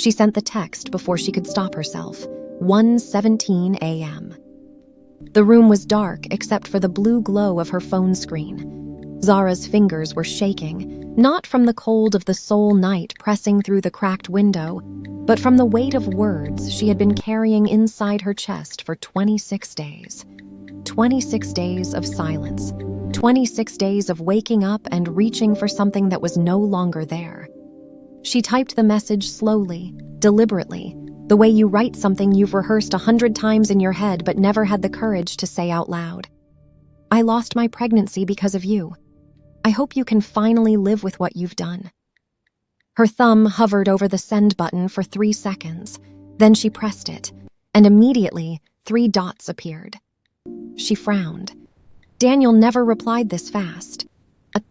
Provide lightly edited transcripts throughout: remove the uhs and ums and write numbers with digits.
She sent the text before she could stop herself. 1:17 a.m. The room was dark except for the blue glow of her phone screen. Zara's fingers were shaking, not from the cold of the Seoul night pressing through the cracked window, but from the weight of words she had been carrying inside her chest for 26 days. 26 days of silence. 26 days of waking up and reaching for something that was no longer there. She typed the message slowly, deliberately, the way you write something you've rehearsed 100 times in your head but never had the courage to say out loud. I lost my pregnancy because of you. I hope you can finally live with what you've done. Her thumb hovered over the send button for 3 seconds. Then she pressed it, and immediately 3 dots appeared. She frowned. Daniel never replied this fast.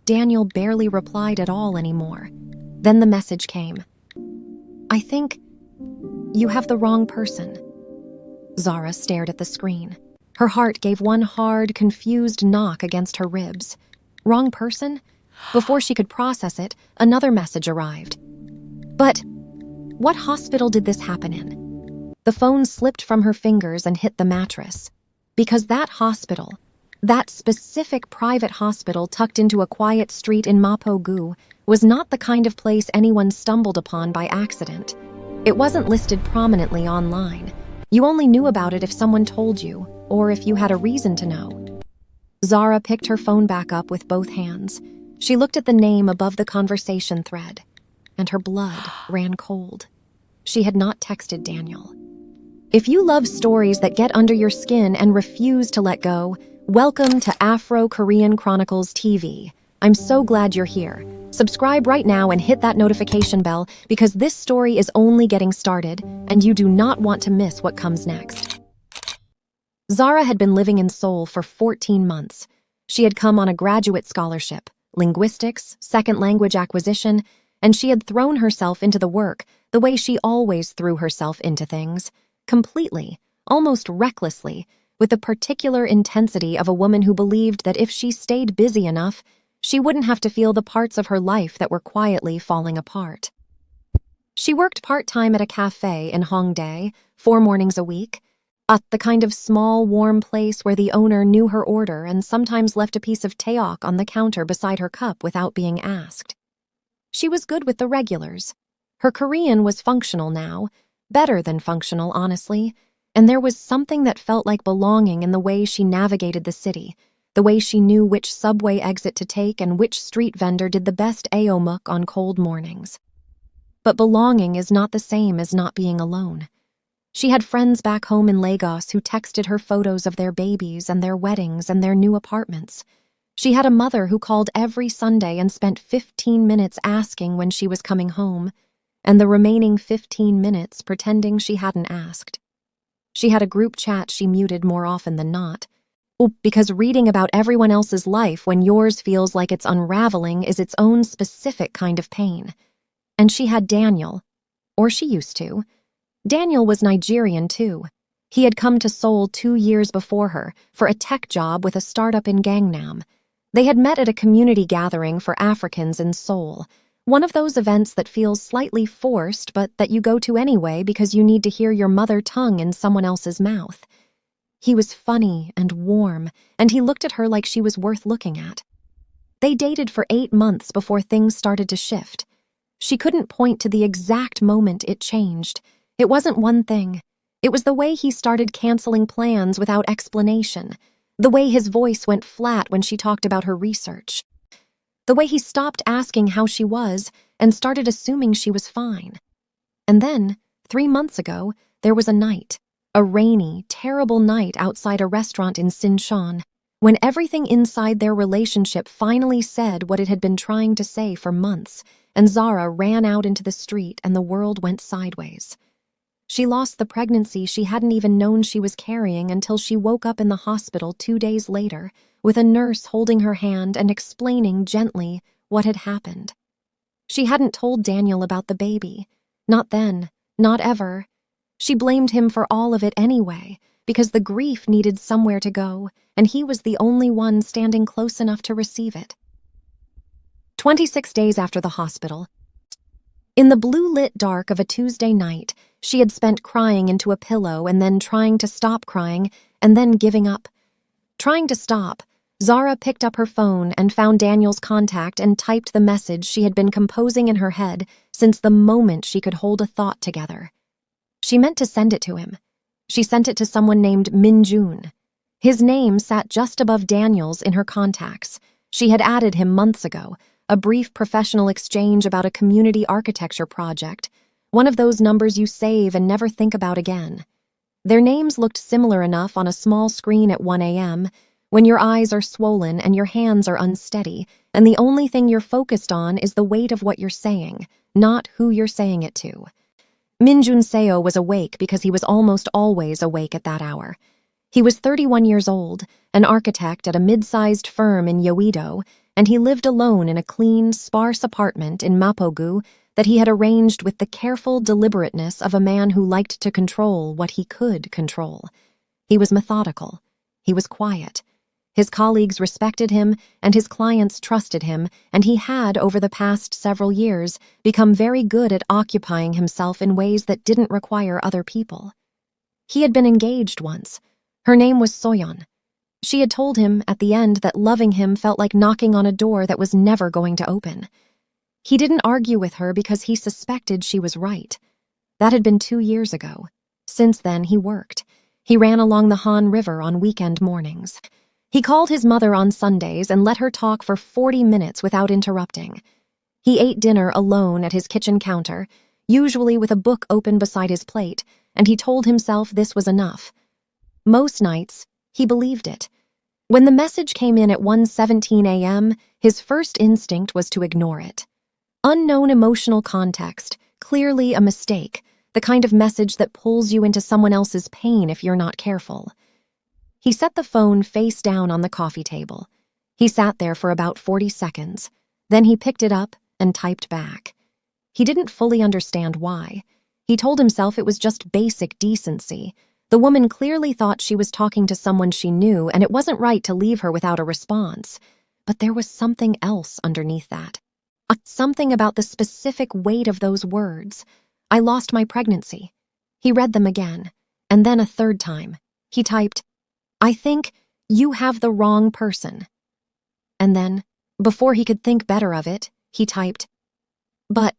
Daniel barely replied at all anymore. Then the message came. I think you have the wrong person. Zara stared at the screen. Her heart gave one hard, confused knock against her ribs. Wrong person? Before she could process it, another message arrived. But what hospital did this happen in? The phone slipped from her fingers and hit the mattress. Because that hospital, that specific private hospital tucked into a quiet street in Mapo-gu, was not the kind of place anyone stumbled upon by accident. It wasn't listed prominently online. You only knew about it if someone told you, or if you had a reason to know. Zara picked her phone back up with both hands. She looked at the name above the conversation thread, and her blood ran cold. She had not texted Daniel. If you love stories that get under your skin and refuse to let go, welcome to Afro-Korean Chronicles TV. I'm so glad you're here. Subscribe right now and hit that notification bell because this story is only getting started and you do not want to miss what comes next. Zara had been living in Seoul for 14 months. She had come on a graduate scholarship, linguistics, second language acquisition, and she had thrown herself into the work the way she always threw herself into things, completely, almost recklessly, with the particular intensity of a woman who believed that if she stayed busy enough, she wouldn't have to feel the parts of her life that were quietly falling apart. She worked part-time at a cafe in Hongdae, 4 mornings a week, at the kind of small, warm place where the owner knew her order and sometimes left a piece of taeok on the counter beside her cup without being asked. She was good with the regulars. Her Korean was functional now, better than functional, honestly, and there was something that felt like belonging in the way she navigated the city, the way she knew which subway exit to take and which street vendor did the best aomuk on cold mornings. But belonging is not the same as not being alone. She had friends back home in Lagos who texted her photos of their babies and their weddings and their new apartments. She had a mother who called every Sunday and spent 15 minutes asking when she was coming home, and the remaining 15 minutes pretending she hadn't asked. She had a group chat she muted more often than not, because reading about everyone else's life when yours feels like it's unraveling is its own specific kind of pain. And she had Daniel, or she used to. Daniel was Nigerian too. He had come to Seoul 2 years before her for a tech job with a startup in Gangnam. They had met at a community gathering for Africans in Seoul, one of those events that feels slightly forced but that you go to anyway because you need to hear your mother tongue in someone else's mouth. He was funny and warm, and he looked at her like she was worth looking at. They dated for 8 months before things started to shift. She couldn't point to the exact moment it changed. It wasn't one thing. It was the way he started canceling plans without explanation, the way his voice went flat when she talked about her research, the way he stopped asking how she was and started assuming she was fine. And then, 3 months ago, there was a night. A rainy, terrible night outside a restaurant in Sinchon, when everything inside their relationship finally said what it had been trying to say for months, and Zara ran out into the street and the world went sideways. She lost the pregnancy she hadn't even known she was carrying until she woke up in the hospital 2 days later, with a nurse holding her hand and explaining gently what had happened. She hadn't told Daniel about the baby. Not then, not ever. She blamed him for all of it anyway, because the grief needed somewhere to go, and he was the only one standing close enough to receive it. 26 days after the hospital, In the blue-lit dark of a Tuesday night, she had spent crying into a pillow and then trying to stop crying and then giving up. Trying to stop, Zara picked up her phone and found Daniel's contact and typed the message she had been composing in her head since the moment she could hold a thought together. She meant to send it to him. She sent it to someone named Min-jun. His name sat just above Daniel's in her contacts. She had added him months ago, a brief professional exchange about a community architecture project, one of those numbers you save and never think about again. Their names looked similar enough on a small screen at 1 a.m., when your eyes are swollen and your hands are unsteady, and the only thing you're focused on is the weight of what you're saying, not who you're saying it to. Min-jun Seo was awake because he was almost always awake at that hour. He was 31 years old, an architect at a mid-sized firm in Yeouido, and he lived alone in a clean, sparse apartment in Mapogu that he had arranged with the careful deliberateness of a man who liked to control what he could control. He was methodical. He was quiet. His colleagues respected him, and his clients trusted him, and he had, over the past several years, become very good at occupying himself in ways that didn't require other people. He had been engaged once. Her name was Soyeon. She had told him, at the end, that loving him felt like knocking on a door that was never going to open. He didn't argue with her because he suspected she was right. That had been 2 years ago. Since then, he worked. He ran along the Han River on weekend mornings. He called his mother on Sundays and let her talk for 40 minutes without interrupting. He ate dinner alone at his kitchen counter, usually with a book open beside his plate, and he told himself this was enough. Most nights, he believed it. When the message came in at 1:17 a.m., his first instinct was to ignore it. Unknown emotional context, clearly a mistake, the kind of message that pulls you into someone else's pain if you're not careful. He set the phone face down on the coffee table. He sat there for about 40 seconds. Then he picked it up and typed back. He didn't fully understand why. He told himself it was just basic decency. The woman clearly thought she was talking to someone she knew, and it wasn't right to leave her without a response. But there was something else underneath that. Something about the specific weight of those words. I lost my pregnancy. He read them again, and then a third time. He typed, I think you have the wrong person. And then, before he could think better of it, he typed, but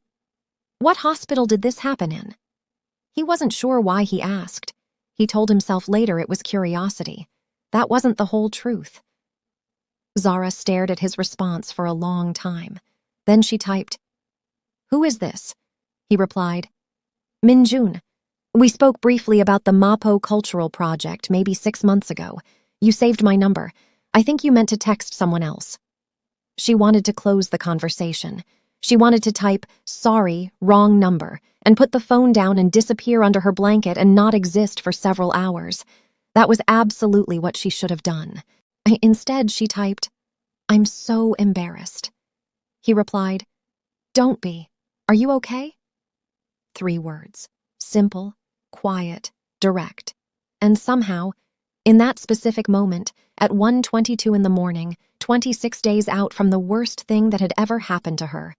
what hospital did this happen in? He wasn't sure why he asked. He told himself later it was curiosity. That wasn't the whole truth. Zara stared at his response for a long time. Then she typed, who is this? He replied, Min-jun. We spoke briefly about the Mapo cultural project maybe 6 months ago. You saved my number. I think you meant to text someone else. She wanted to close the conversation. She wanted to type, sorry, wrong number, and put the phone down and disappear under her blanket and not exist for several hours. That was absolutely what she should have done. Instead, she typed, I'm so embarrassed. He replied, don't be. Are you okay? 3 words. Simple, quiet, direct. And somehow, in that specific moment, at 1:22 in the morning, 26 days out from the worst thing that had ever happened to her,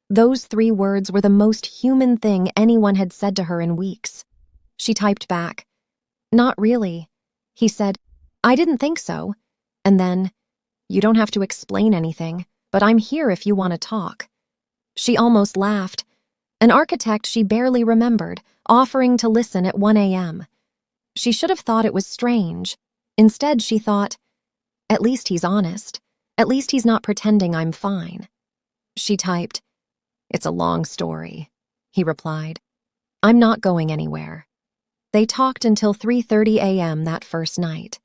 those 3 words were the most human thing anyone had said to her in weeks. She typed back, not really. He said, I didn't think so. And then, you don't have to explain anything, but I'm here if you want to talk. She almost laughed. An architect she barely remembered, offering to listen at 1 a.m. She should have thought it was strange. Instead, she thought, at least he's honest. At least he's not pretending I'm fine. She typed, it's a long story. He replied, I'm not going anywhere. They talked until 3:30 a.m. that first night.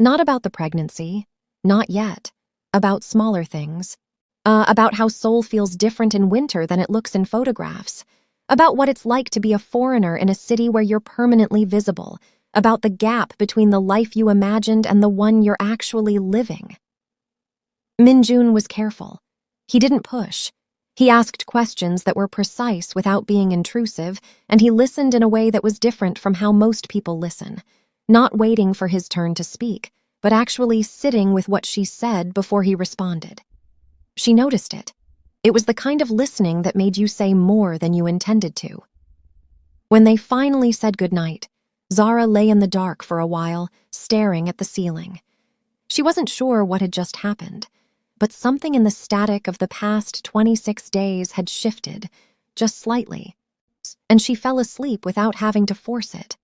Not about the pregnancy. Not yet. About smaller things. About how Seoul feels different in winter than it looks in photographs. About what it's like to be a foreigner in a city where you're permanently visible. About the gap between the life you imagined and the one you're actually living. Min-jun was careful. He didn't push. He asked questions that were precise without being intrusive, and he listened in a way that was different from how most people listen. Not waiting for his turn to speak, but actually sitting with what she said before he responded. She noticed it. It was the kind of listening that made you say more than you intended to. When they finally said goodnight, Zara lay in the dark for a while, staring at the ceiling. She wasn't sure what had just happened, but something in the static of the past 26 days had shifted, just slightly, and she fell asleep without having to force it.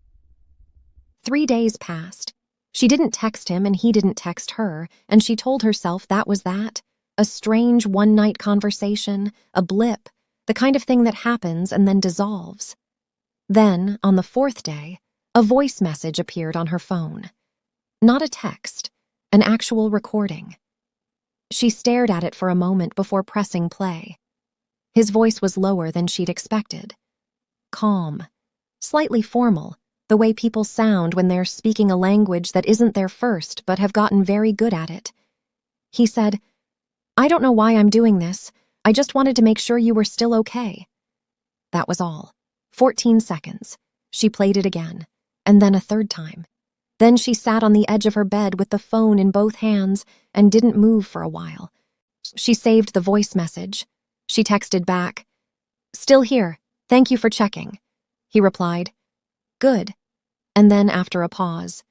3 days passed. She didn't text him and he didn't text her, and she told herself that was that. A strange one-night conversation, a blip, the kind of thing that happens and then dissolves. Then, on the 4th day, a voice message appeared on her phone. Not a text, an actual recording. She stared at it for a moment before pressing play. His voice was lower than she'd expected. Calm, slightly formal, the way people sound when they're speaking a language that isn't their first but have gotten very good at it. He said, "I don't know why I'm doing this. I just wanted to make sure you were still okay." That was all. 14 seconds. She played it again, and then a third time. Then she sat on the edge of her bed with the phone in both hands and didn't move for a while. She saved the voice message. She texted back, "Still here. Thank you for checking." He replied, "Good." And then after a pause,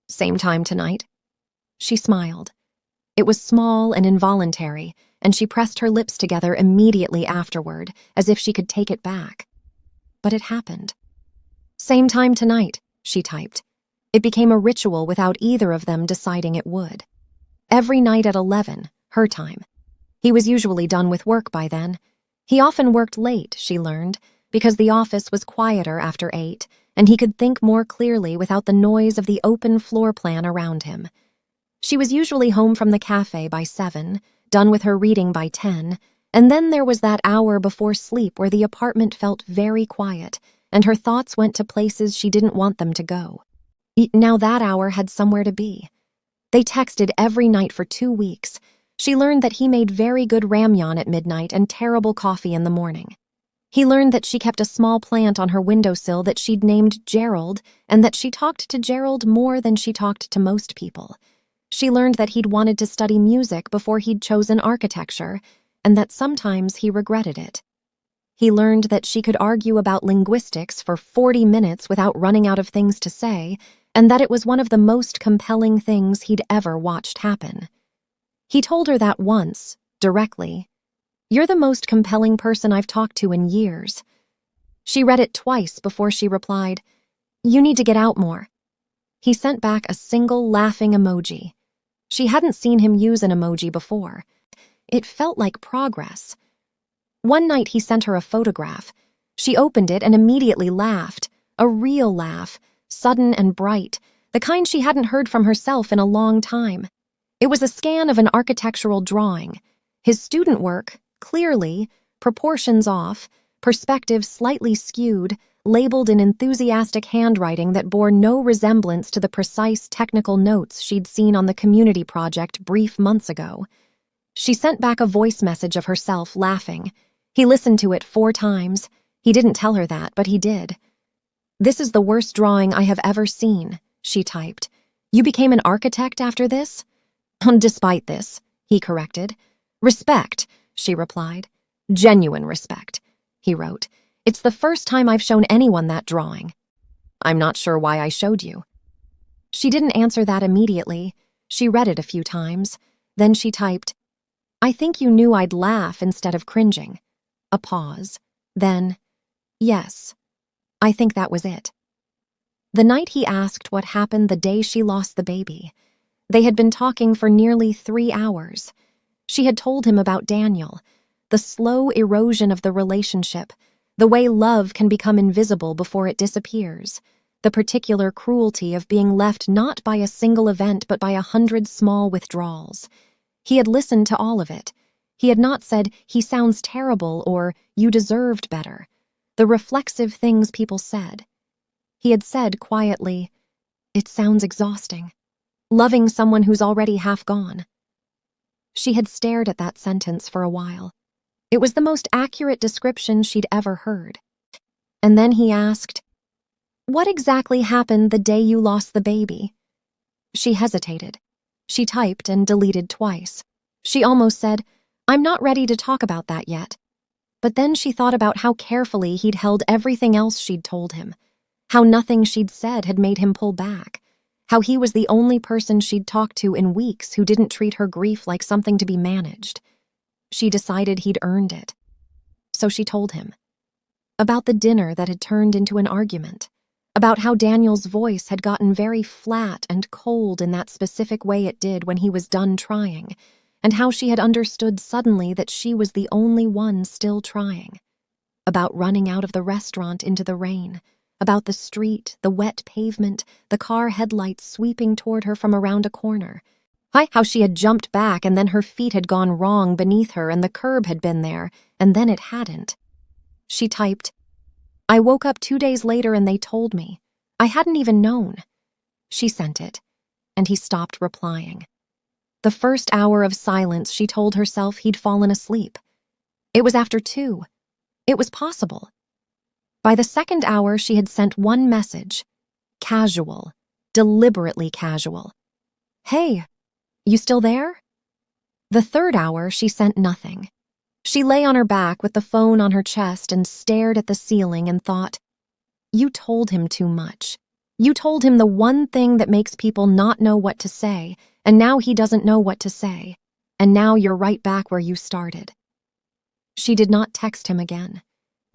"Same time tonight?" She smiled. It was small and involuntary, and she pressed her lips together immediately afterward, as if she could take it back. But it happened. "Same time tonight," she typed. It became a ritual without either of them deciding it would. Every night at 11, her time. He was usually done with work by then. He often worked late, she learned, because the office was quieter after 8, and he could think more clearly without the noise of the open floor plan around him. She was usually home from the cafe by 7, done with her reading by 10, and then there was that hour before sleep where the apartment felt very quiet, and her thoughts went to places she didn't want them to go. Now that hour had somewhere to be. They texted every night for 2 weeks. She learned that he made very good ramyeon at midnight and terrible coffee in the morning. He learned that she kept a small plant on her windowsill that she'd named Gerald, and that she talked to Gerald more than she talked to most people. She learned that he'd wanted to study music before he'd chosen architecture, and that sometimes he regretted it. He learned that she could argue about linguistics for 40 minutes without running out of things to say, and that it was one of the most compelling things he'd ever watched happen. He told her that once, directly. "You're the most compelling person I've talked to in years." She read it twice before she replied, "You need to get out more." He sent back a single laughing emoji. She hadn't seen him use an emoji before. It felt like progress. One night he sent her a photograph. She opened it and immediately laughed, a real laugh, sudden and bright, the kind she hadn't heard from herself in a long time. It was a scan of an architectural drawing. His student work, clearly, proportions off, perspective slightly skewed, labeled in enthusiastic handwriting that bore no resemblance to the precise technical notes she'd seen on the community project brief months ago. She sent back a voice message of herself laughing. He listened to it 4 times. He didn't tell her that, but he did. "This is the worst drawing I have ever seen," she typed. "You became an architect after this?" "Despite this," he corrected. "Respect," she replied. "Genuine respect," he wrote. "It's the first time I've shown anyone that drawing." "I'm not sure why I showed you." She didn't answer that immediately. She read it a few times. Then she typed, "I think you knew I'd laugh instead of cringing." A pause. Then, "Yes, I think that was it." The night he asked what happened the day she lost the baby, they had been talking for nearly 3 hours. She had told him about Daniel, the slow erosion of the relationship, the way love can become invisible before it disappears, the particular cruelty of being left not by a single event but by 100 small withdrawals. He had listened to all of it. He had not said, "He sounds terrible," or "You deserved better," the reflexive things people said. He had said quietly, "It sounds exhausting. Loving someone who's already half gone." She had stared at that sentence for a while. It was the most accurate description she'd ever heard. And then he asked, "What exactly happened the day you lost the baby?" She hesitated. She typed and deleted twice. She almost said, I'm not ready to talk about that yet. But then she thought about how carefully he'd held everything else she'd told him, how nothing she'd said had made him pull back, how he was the only person she'd talked to in weeks who didn't treat her grief like something to be managed. She decided he'd earned it. So she told him. About the dinner that had turned into an argument, about how Daniel's voice had gotten very flat and cold in that specific way it did when he was done trying, and how she had understood suddenly that she was the only one still trying. About running out of the restaurant into the rain, about the street, the wet pavement, the car headlights sweeping toward her from around a corner. How she had jumped back and then her feet had gone wrong beneath her and the curb had been there, and then it hadn't. She typed, "I woke up 2 days later and they told me. I hadn't even known." She sent it, and he stopped replying. The first hour of silence, she told herself he'd fallen asleep. It was after 2. It was possible. By the second hour, she had sent one message. Casual. Deliberately casual. "Hey, you still there?" The third hour, she sent nothing. She lay on her back with the phone on her chest and stared at the ceiling and thought, "You told him too much. You told him the one thing that makes people not know what to say, and now he doesn't know what to say. And now you're right back where you started." She did not text him again.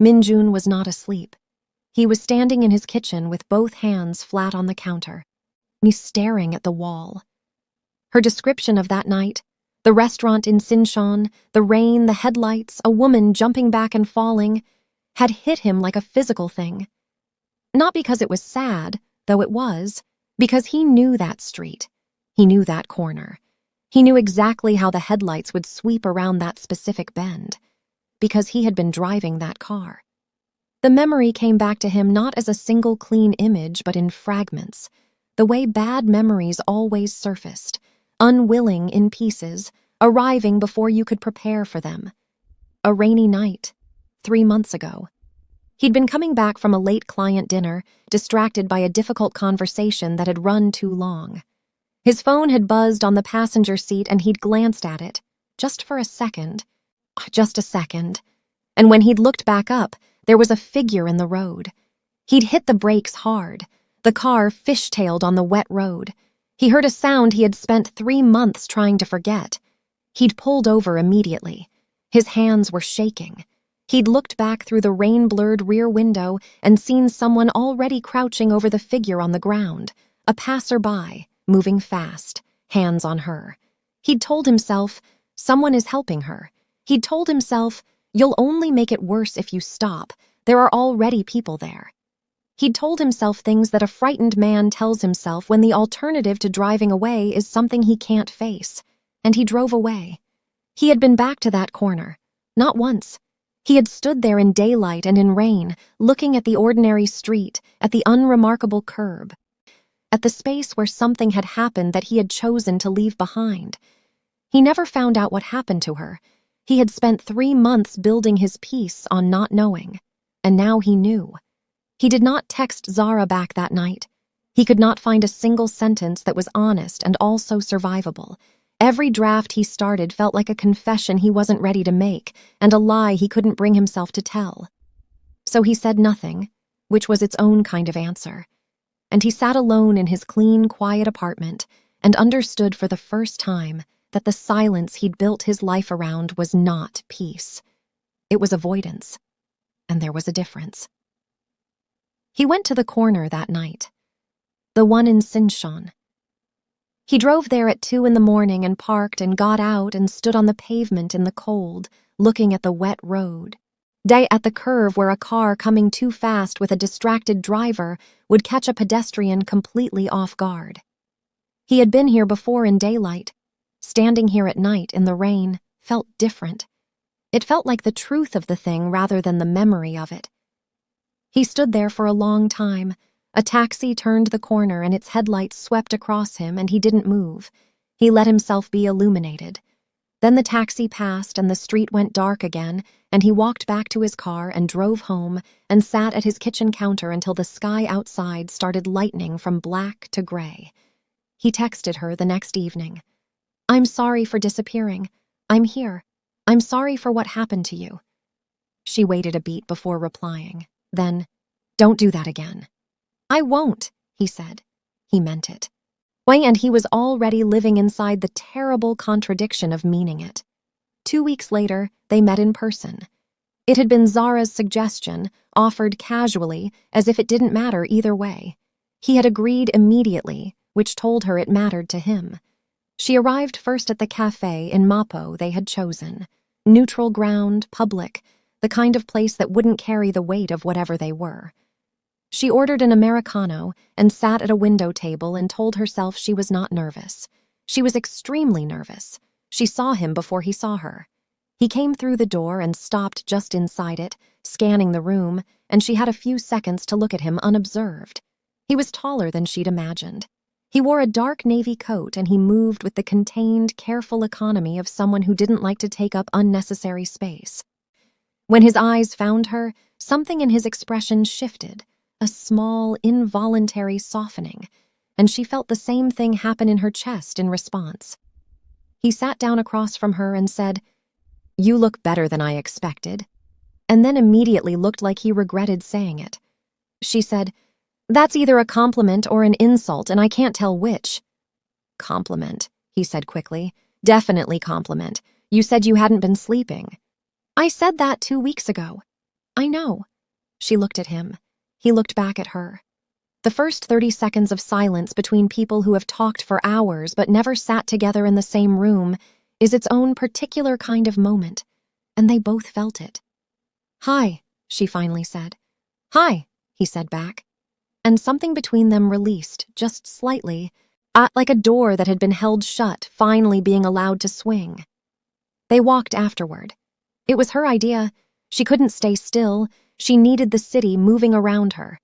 Minjun was not asleep. He was standing in his kitchen with both hands flat on the counter. He's staring at the wall. Her description of that night, the restaurant in Sinchon, the rain, the headlights, a woman jumping back and falling, had hit him like a physical thing. Not because it was sad, though it was, because he knew that street. He knew that corner. He knew exactly how the headlights would sweep around that specific bend, because he had been driving that car. The memory came back to him not as a single clean image, but in fragments, the way bad memories always surfaced, unwilling in pieces, arriving before you could prepare for them. A rainy night, 3 months ago. He'd been coming back from a late client dinner, distracted by a difficult conversation that had run too long. His phone had buzzed on the passenger seat and he'd glanced at it, just for a second. Just a second. And when he'd looked back up, there was a figure in the road. He'd hit the brakes hard. The car fishtailed on the wet road. He heard a sound he had spent 3 months trying to forget. He'd pulled over immediately. His hands were shaking. He'd looked back through the rain-blurred rear window and seen someone already crouching over the figure on the ground, a passerby, moving fast, hands on her. He'd told himself, someone is helping her. He'd told himself, you'll only make it worse if you stop. There are already people there. He'd told himself things that a frightened man tells himself when the alternative to driving away is something he can't face. And he drove away. He had been back to that corner. Not once. He had stood there in daylight and in rain, looking at the ordinary street, at the unremarkable curb, at the space where something had happened that he had chosen to leave behind. He never found out what happened to her. He had spent 3 months building his peace on not knowing, and now he knew. He did not text Zara back that night. He could not find a single sentence that was honest and also survivable. Every draft he started felt like a confession he wasn't ready to make, and a lie he couldn't bring himself to tell. So he said nothing, which was its own kind of answer. And he sat alone in his clean, quiet apartment and understood for the first time that the silence he'd built his life around was not peace. It was avoidance. And there was a difference. He went to the corner that night, the one in Sinchon. He drove there at 2 a.m. and parked and got out and stood on the pavement in the cold, looking at the wet road. At the curve where a car coming too fast with a distracted driver would catch a pedestrian completely off guard. He had been here before in daylight. Standing here at night in the rain felt different. It felt like the truth of the thing rather than the memory of it. He stood there for a long time. A taxi turned the corner and its headlights swept across him and he didn't move. He let himself be illuminated. Then the taxi passed and the street went dark again, and he walked back to his car and drove home and sat at his kitchen counter until the sky outside started lightening from black to gray. He texted her the next evening. "I'm sorry for disappearing. I'm here. I'm sorry for what happened to you." She waited a beat before replying. Then, "Don't do that again." "I won't," he said. He meant it. And he was already living inside the terrible contradiction of meaning it. 2 weeks later, they met in person. It had been Zara's suggestion, offered casually, as if it didn't matter either way. He had agreed immediately, which told her it mattered to him. She arrived first at the cafe in Mapo they had chosen. Neutral ground, public, the kind of place that wouldn't carry the weight of whatever they were. She ordered an Americano and sat at a window table and told herself she was not nervous. She was extremely nervous. She saw him before he saw her. He came through the door and stopped just inside it, scanning the room, and she had a few seconds to look at him unobserved. He was taller than she'd imagined. He wore a dark navy coat and he moved with the contained, careful economy of someone who didn't like to take up unnecessary space. When his eyes found her, something in his expression shifted, a small, involuntary softening, and she felt the same thing happen in her chest in response. He sat down across from her and said, "You look better than I expected," and then immediately looked like he regretted saying it. She said, "That's either a compliment or an insult, and I can't tell which." "Compliment," he said quickly. "Definitely compliment. You said you hadn't been sleeping." "I said that 2 weeks ago." "I know." She looked at him. He looked back at her. The first 30 seconds of silence between people who have talked for hours but never sat together in the same room is its own particular kind of moment, and they both felt it. "Hi," she finally said. "Hi," he said back. And something between them released, just slightly, like a door that had been held shut finally being allowed to swing. They walked afterward. It was her idea. She couldn't stay still. She needed the city moving around her.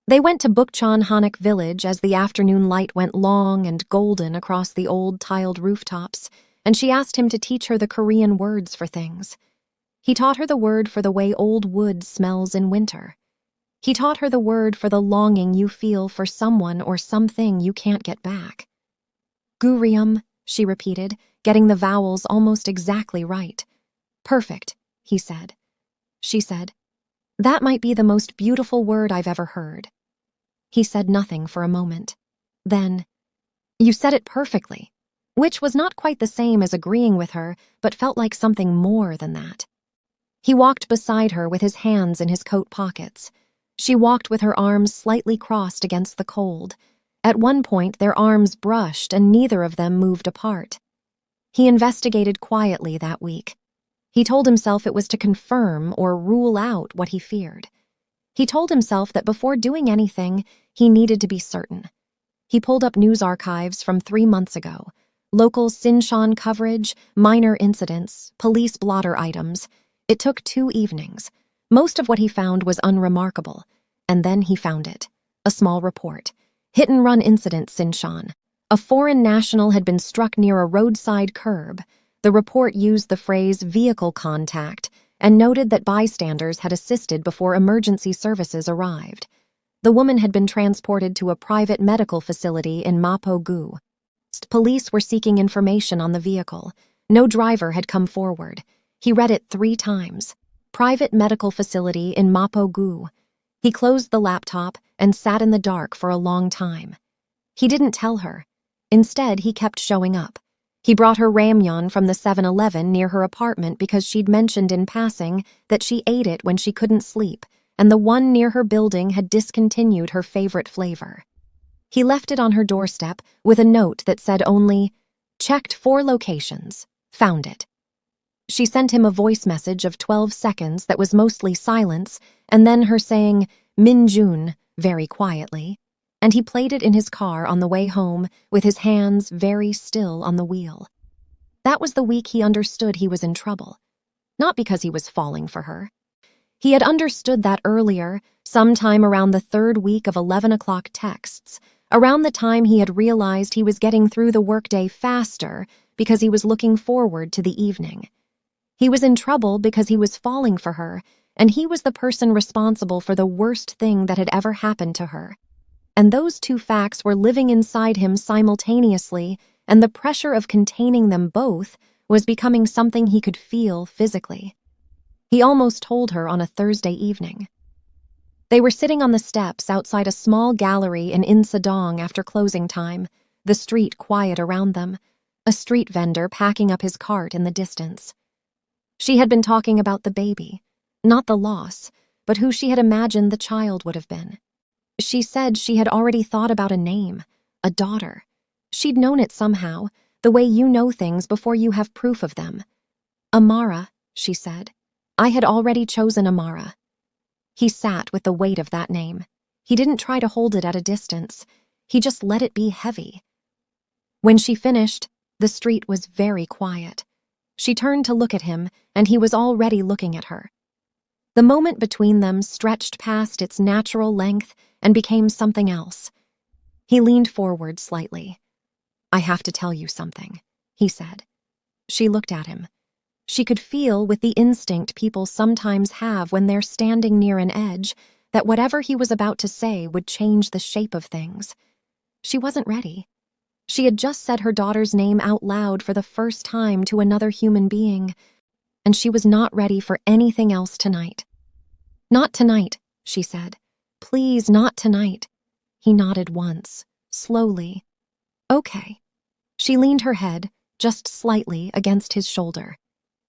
They went to Bukchon Hanak village as the afternoon light went long and golden across the old tiled rooftops, and she asked him to teach her the Korean words for things. He taught her the word for the way old wood smells in winter. He taught her the word for the longing you feel for someone or something you can't get back. "Gurium," she repeated, getting the vowels almost exactly right. "Perfect," he said. She said, "That might be the most beautiful word I've ever heard." He said nothing for a moment. Then, "You said it perfectly," which was not quite the same as agreeing with her, but felt like something more than that. He walked beside her with his hands in his coat pockets. She walked with her arms slightly crossed against the cold. At one point, their arms brushed and neither of them moved apart. He investigated quietly that week. He told himself it was to confirm or rule out what he feared. He told himself that before doing anything, he needed to be certain. He pulled up news archives from 3 months ago. Local Sinchon coverage, minor incidents, police blotter items. It took 2 evenings. Most of what he found was unremarkable. And then he found it. A small report. Hit-and-run incident, Sinchon. A foreign national had been struck near a roadside curb. The report used the phrase vehicle contact and noted that bystanders had assisted before emergency services arrived. The woman had been transported to a private medical facility in Mapo-gu. Police were seeking information on the vehicle. No driver had come forward. He read it 3 times. Private medical facility in Mapo-gu. He closed the laptop and sat in the dark for a long time. He didn't tell her. Instead, he kept showing up. He brought her ramyeon from the 7-Eleven near her apartment because she'd mentioned in passing that she ate it when she couldn't sleep, and the one near her building had discontinued her favorite flavor. He left it on her doorstep with a note that said only, "Checked 4 locations. Found it." She sent him a voice message of 12 seconds that was mostly silence, and then her saying, "Minjun," very quietly, and he played it in his car on the way home with his hands very still on the wheel. That was the week he understood he was in trouble. Not because he was falling for her. He had understood that earlier, sometime around the 3rd week of 11 o'clock texts, around the time he had realized he was getting through the workday faster because he was looking forward to the evening. He was in trouble because he was falling for her, and he was the person responsible for the worst thing that had ever happened to her. And those 2 facts were living inside him simultaneously, and the pressure of containing them both was becoming something he could feel physically. He almost told her on a Thursday evening. They were sitting on the steps outside a small gallery in Insadong after closing time, the street quiet around them, a street vendor packing up his cart in the distance. She had been talking about the baby, not the loss, but who she had imagined the child would have been. She said she had already thought about a name, a daughter. She'd known it somehow, the way you know things before you have proof of them. Amara, she said. I had already chosen Amara. He sat with the weight of that name. He didn't try to hold it at a distance. He just let it be heavy. When she finished, the street was very quiet. She turned to look at him, and he was already looking at her. The moment between them stretched past its natural length and became something else. He leaned forward slightly. I have to tell you something, he said. She looked at him. She could feel, with the instinct people sometimes have when they're standing near an edge, that whatever he was about to say would change the shape of things. She wasn't ready. She had just said her daughter's name out loud for the first time to another human being, and she was not ready for anything else tonight. Not tonight, she said. Please, not tonight. He nodded once, slowly. Okay. She leaned her head, just slightly, against his shoulder.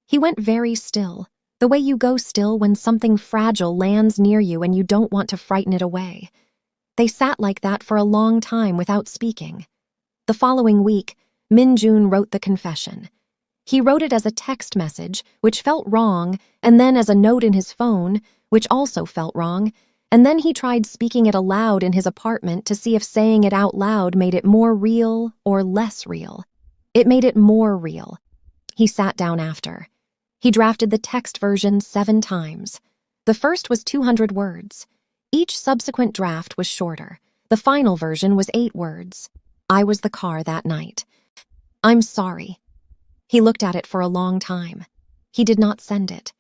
He went very still, the way you go still when something fragile lands near you and you don't want to frighten it away. They sat like that for a long time without speaking. The following week, Min-jun wrote the confession. He wrote it as a text message, which felt wrong, and then as a note in his phone, which also felt wrong, and then he tried speaking it aloud in his apartment to see if saying it out loud made it more real or less real. It made it more real. He sat down after. He drafted the text version 7 times. The first was 200 words. Each subsequent draft was shorter. The final version was 8 words. I was the car that night. I'm sorry. He looked at it for a long time. He did not send it.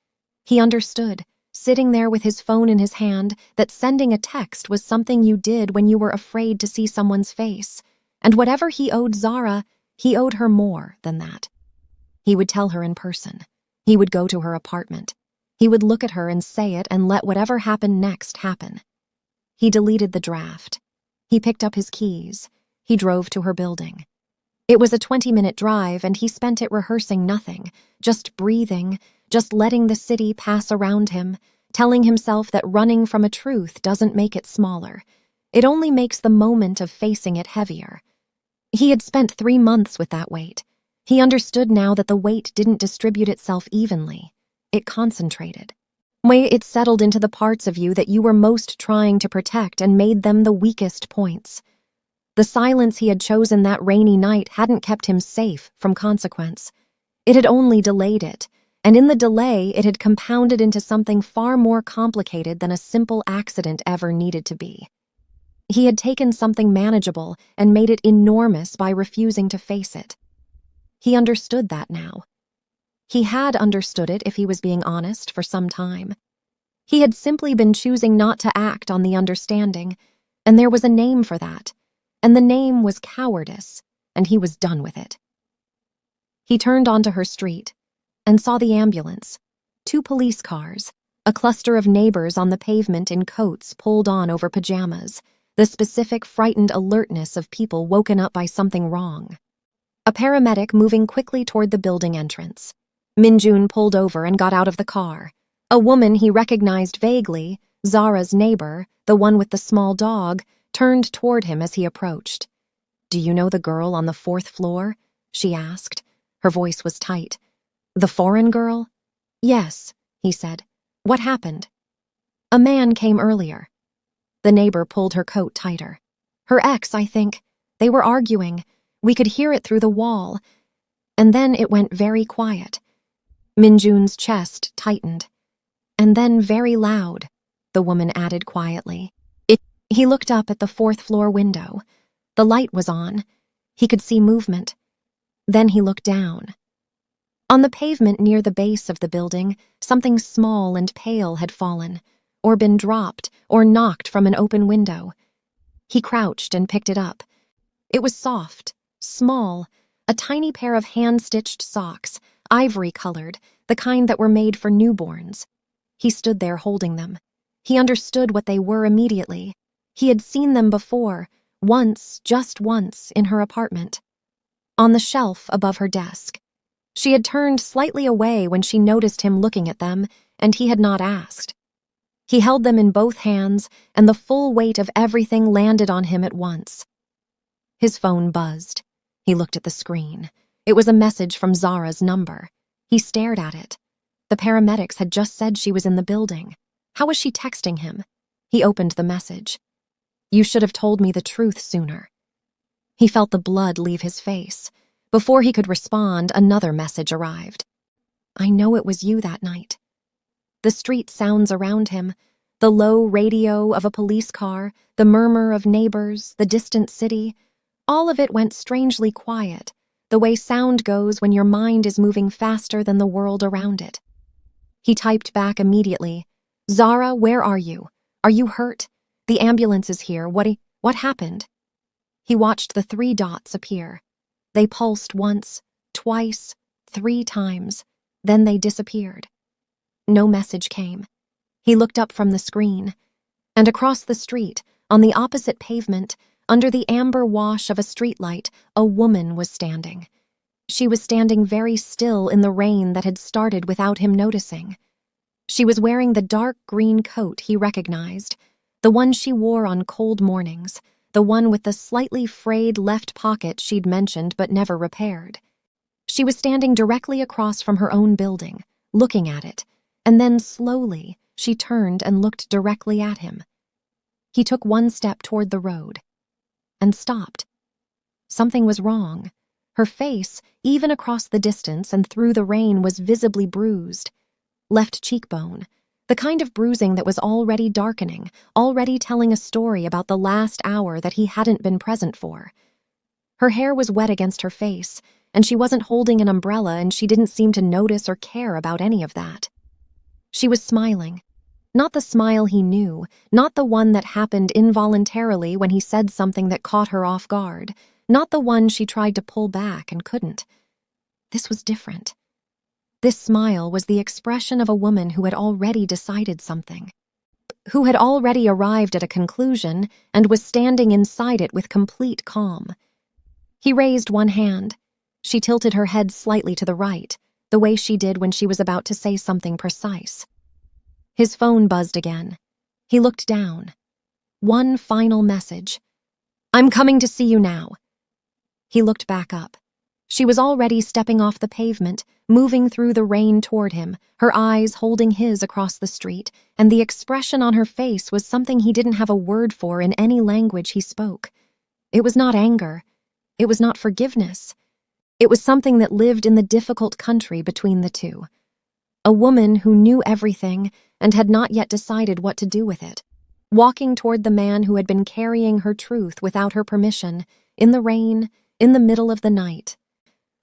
He understood, sitting there with his phone in his hand, that sending a text was something you did when you were afraid to see someone's face. And whatever he owed Zara, he owed her more than that. He would tell her in person. He would go to her apartment. He would look at her and say it and let whatever happened next happen. He deleted the draft. He picked up his keys. He drove to her building. It was a 20-minute drive, and he spent it rehearsing nothing, just breathing, just letting the city pass around him, telling himself that running from a truth doesn't make it smaller. It only makes the moment of facing it heavier. He had spent 3 months with that weight. He understood now that the weight didn't distribute itself evenly. It concentrated. It settled into the parts of you that you were most trying to protect and made them the weakest points. The silence he had chosen that rainy night hadn't kept him safe from consequence. It had only delayed it, and in the delay it had compounded into something far more complicated than a simple accident ever needed to be. He had taken something manageable and made it enormous by refusing to face it. He understood that now. He had understood it, if he was being honest, for some time. He had simply been choosing not to act on the understanding, and there was a name for that. And the name was cowardice, and he was done with it. He turned onto her street and saw the ambulance, 2 police cars, a cluster of neighbors on the pavement in coats pulled on over pajamas, the specific frightened alertness of people woken up by something wrong. A paramedic moving quickly toward the building entrance. Min-jun pulled over and got out of the car. A woman he recognized vaguely, Zara's neighbor, the one with the small dog, turned toward him as he approached. Do you know the girl on the 4th floor? She asked. Her voice was tight. The foreign girl? Yes, he said. What happened? A man came earlier. The neighbor pulled her coat tighter. Her ex, I think. They were arguing. We could hear it through the wall. And then it went very quiet. Min-jun's chest tightened. And then very loud, the woman added quietly. He looked up at the 4th floor window. The light was on. He could see movement. Then he looked down. On the pavement near the base of the building, something small and pale had fallen, or been dropped, or knocked from an open window. He crouched and picked it up. It was soft, small, a tiny pair of hand-stitched socks, ivory-colored, the kind that were made for newborns. He stood there holding them. He understood what they were immediately. He had seen them before, once, just once, in her apartment. On the shelf above her desk. She had turned slightly away when she noticed him looking at them, and he had not asked. He held them in both hands, and the full weight of everything landed on him at once. His phone buzzed. He looked at the screen. It was a message from Zara's number. He stared at it. The paramedics had just said she was in the building. How was she texting him? He opened the message. "You should have told me the truth sooner." He felt the blood leave his face. Before he could respond, another message arrived. "I know it was you that night." The street sounds around him, the low radio of a police car, the murmur of neighbors, the distant city, all of it went strangely quiet, the way sound goes when your mind is moving faster than the world around it. He typed back immediately, "Zara, where are you? Are you hurt? The ambulance is here. What happened?" He watched the 3 dots appear. They pulsed once, twice, 3 times, then they disappeared. No message came. He looked up from the screen, and across the street, on the opposite pavement, under the amber wash of a streetlight, a woman was standing. She was standing very still in the rain that had started without him noticing. She was wearing the dark green coat he recognized, the one she wore on cold mornings, the one with the slightly frayed left pocket she'd mentioned but never repaired. She was standing directly across from her own building, looking at it, and then slowly she turned and looked directly at him. He took 1 step toward the road and stopped. Something was wrong. Her face, even across the distance and through the rain, was visibly bruised. Left cheekbone, the kind of bruising that was already darkening, already telling a story about the last hour that he hadn't been present for. Her hair was wet against her face, and she wasn't holding an umbrella, and she didn't seem to notice or care about any of that. She was smiling. Not the smile he knew, not the one that happened involuntarily when he said something that caught her off guard, not the one she tried to pull back and couldn't. This was different. This smile was the expression of a woman who had already decided something, who had already arrived at a conclusion and was standing inside it with complete calm. He raised one hand. She tilted her head slightly to the right, the way she did when she was about to say something precise. His phone buzzed again. He looked down. One final message. "I'm coming to see you now." He looked back up. She was already stepping off the pavement, moving through the rain toward him, her eyes holding his across the street, and the expression on her face was something he didn't have a word for in any language he spoke. It was not anger. It was not forgiveness. It was something that lived in the difficult country between the two. A woman who knew everything and had not yet decided what to do with it, walking toward the man who had been carrying her truth without her permission, in the rain, in the middle of the night.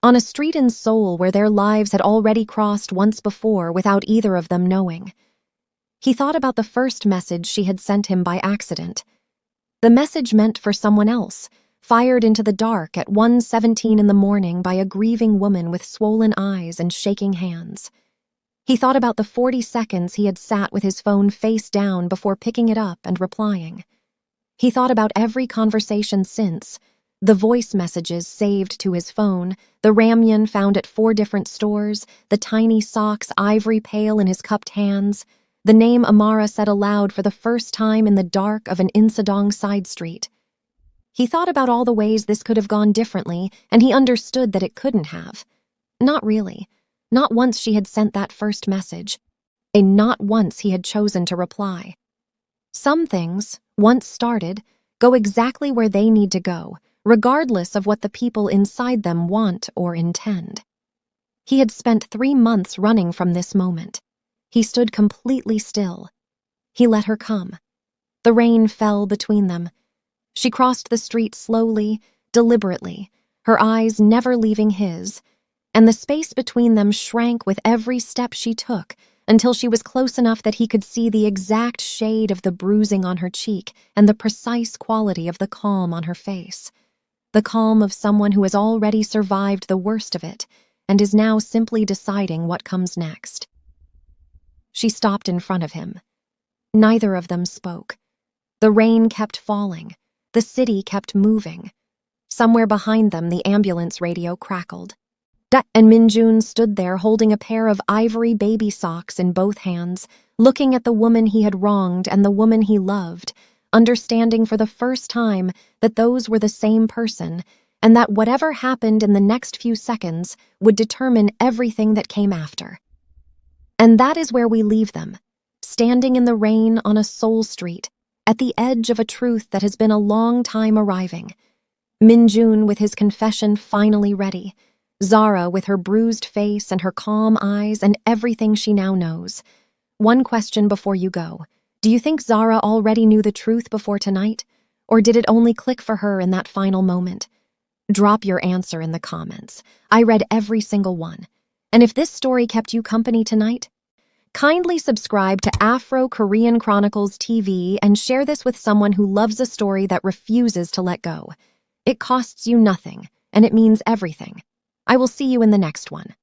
On a street in Seoul where their lives had already crossed once before without either of them knowing. He thought about the first message she had sent him by accident. The message meant for someone else, fired into the dark at 1:17 in the morning by a grieving woman with swollen eyes and shaking hands. He thought about the 40 seconds he had sat with his phone face down before picking it up and replying. He thought about every conversation since, the voice messages saved to his phone, the ramyun found at 4 different stores, the tiny socks ivory pale in his cupped hands, the name Amara said aloud for the first time in the dark of an Insadong side street. He thought about all the ways this could have gone differently, and he understood that it couldn't have. Not really. Not once she had sent that first message. And not once he had chosen to reply. Some things, once started, go exactly where they need to go, regardless of what the people inside them want or intend. He had spent 3 months running from this moment. He stood completely still. He let her come. The rain fell between them. She crossed the street slowly, deliberately, her eyes never leaving his, and the space between them shrank with every step she took until she was close enough that he could see the exact shade of the bruising on her cheek and the precise quality of the calm on her face. The calm of someone who has already survived the worst of it and is now simply deciding what comes next. She stopped in front of him. Neither of them spoke. The rain kept falling. The city kept moving. Somewhere behind them, the ambulance radio crackled. And Minjun stood there holding a pair of ivory baby socks in both hands, looking at the woman he had wronged and the woman he loved, understanding for the first time that those were the same person, and that whatever happened in the next few seconds would determine everything that came after. And that is where we leave them, standing in the rain on a Seoul street, at the edge of a truth that has been a long time arriving. Minjun with his confession finally ready, Zara with her bruised face and her calm eyes and everything she now knows. One question before you go. Do you think Zara already knew the truth before tonight? Or did it only click for her in that final moment? Drop your answer in the comments. I read every single one. And if this story kept you company tonight, kindly subscribe to Afro-Korean Chronicles TV and share this with someone who loves a story that refuses to let go. It costs you nothing, and it means everything. I will see you in the next one.